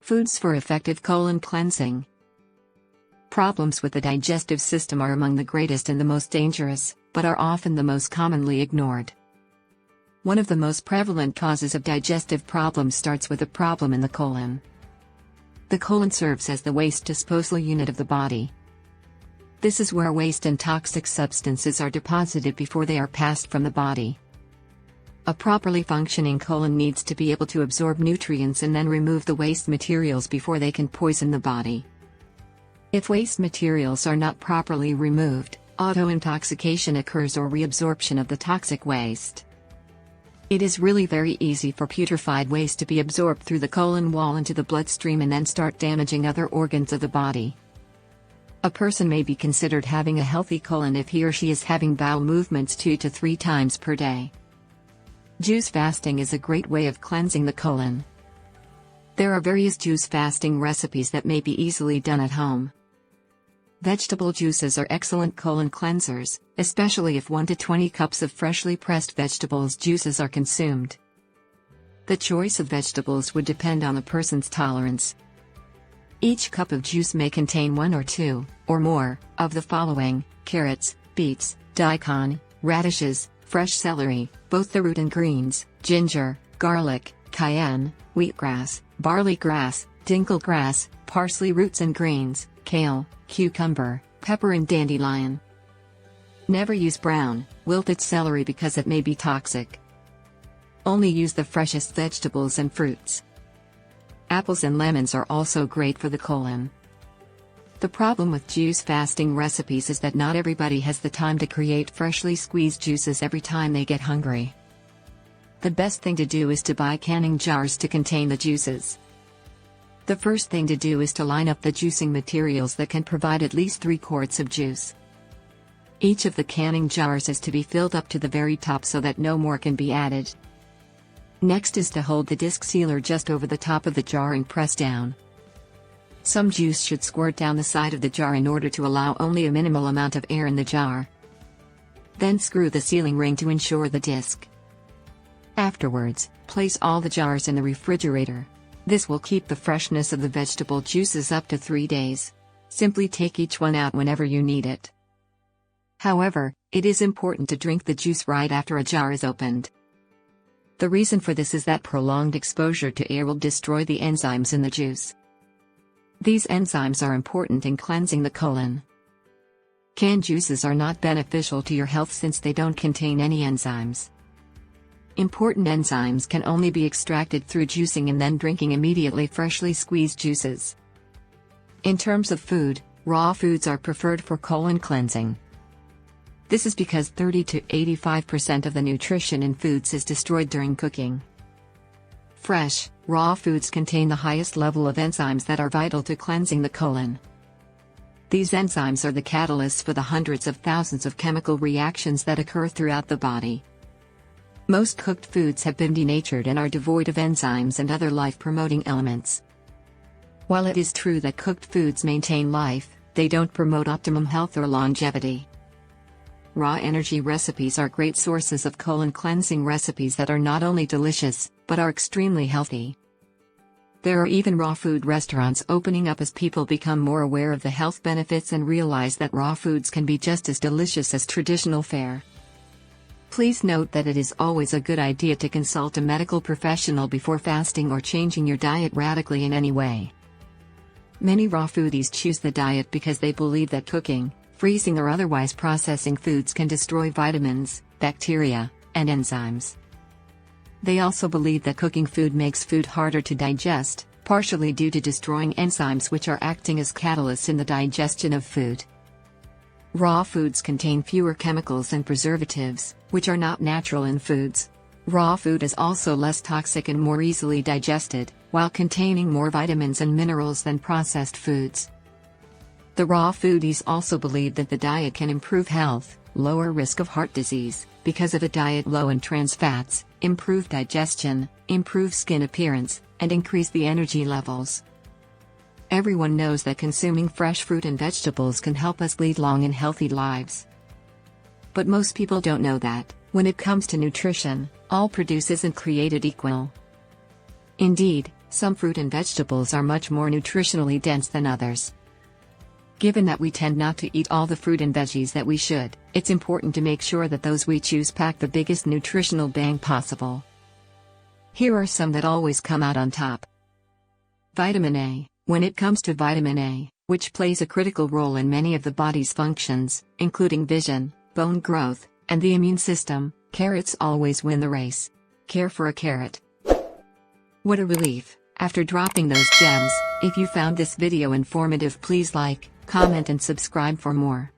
Foods for effective colon cleansing. Problems with the digestive system are among the greatest and the most dangerous, but are often the most commonly ignored. One of the most prevalent causes of digestive problems starts with a problem in the colon. The colon serves as the waste disposal unit of the body. This is where waste and toxic substances are deposited before they are passed from the body. A properly functioning colon needs to be able to absorb nutrients and then remove the waste materials before they can poison the body. If waste materials are not properly removed, auto-intoxication occurs or reabsorption of the toxic waste. It is really very easy for putrefied waste to be absorbed through the colon wall into the bloodstream and then start damaging other organs of the body. A person may be considered having a healthy colon if he or she is having bowel movements 2 to 3 times per day. Juice fasting is a great way of cleansing the colon. There are various juice fasting recipes that may be easily done at home. Vegetable juices are excellent colon cleansers, especially if 1 to 20 cups of freshly pressed vegetables juices are consumed. The choice of vegetables would depend on the person's tolerance. Each cup of juice may contain 1 or 2, or more, of the following: carrots, beets, daikon, radishes, fresh celery, both the root and greens, ginger, garlic, cayenne, wheatgrass, barley grass, dinkel grass, parsley roots and greens, kale, cucumber, pepper and dandelion. Never use brown, wilted celery because it may be toxic. Only use the freshest vegetables and fruits. Apples and lemons are also great for the colon. The problem with juice fasting recipes is that not everybody has the time to create freshly squeezed juices every time they get hungry. The best thing to do is to buy canning jars to contain the juices. The first thing to do is to line up the juicing materials that can provide at least 3 quarts of juice. Each of the canning jars is to be filled up to the very top so that no more can be added. Next is to hold the disc sealer just over the top of the jar and press down. Some juice should squirt down the side of the jar in order to allow only a minimal amount of air in the jar. Then screw the sealing ring to ensure the disc. Afterwards, place all the jars in the refrigerator. This will keep the freshness of the vegetable juices up to 3 days. Simply take each one out whenever you need it. However, it is important to drink the juice right after a jar is opened. The reason for this is that prolonged exposure to air will destroy the enzymes in the juice. These enzymes are important in cleansing the colon. Canned juices are not beneficial to your health since they don't contain any enzymes. Important enzymes can only be extracted through juicing and then drinking immediately freshly squeezed juices. In terms of food, raw foods are preferred for colon cleansing. This is because 30 to 85% of the nutrition in foods is destroyed during cooking. Fresh, raw foods contain the highest level of enzymes that are vital to cleansing the colon. These enzymes are the catalysts for the hundreds of thousands of chemical reactions that occur throughout the body. Most cooked foods have been denatured and are devoid of enzymes and other life-promoting elements. While it is true that cooked foods maintain life, they don't promote optimum health or longevity. Raw energy recipes are great sources of colon cleansing recipes that are not only delicious, but are extremely healthy. There are even raw food restaurants opening up as people become more aware of the health benefits and realize that raw foods can be just as delicious as traditional fare. Please note that it is always a good idea to consult a medical professional before fasting or changing your diet radically in any way. Many raw foodies choose the diet because they believe that cooking, freezing or otherwise processing foods can destroy vitamins, bacteria, and enzymes. They also believe that cooking food makes food harder to digest, partially due to destroying enzymes which are acting as catalysts in the digestion of food. Raw foods contain fewer chemicals and preservatives, which are not natural in foods. Raw food is also less toxic and more easily digested, while containing more vitamins and minerals than processed foods. The raw foodies also believe that the diet can improve health, lower risk of heart disease, because of a diet low in trans fats, improve digestion, improve skin appearance, and increase the energy levels. Everyone knows that consuming fresh fruit and vegetables can help us lead long and healthy lives. But most people don't know that, when it comes to nutrition, all produce isn't created equal. Indeed, Some fruit and vegetables are much more nutritionally dense than others. Given that we tend not to eat all the fruit and veggies that we should, it's important to make sure that those we choose pack the biggest nutritional bang possible. Here are some that always come out on top. Vitamin A. When it comes to vitamin A, which plays a critical role in many of the body's functions, including vision, bone growth, and the immune system, carrots always win the race. Care for a carrot. What a relief, after dropping those gems. If you found this video informative, please like, comment and subscribe for more.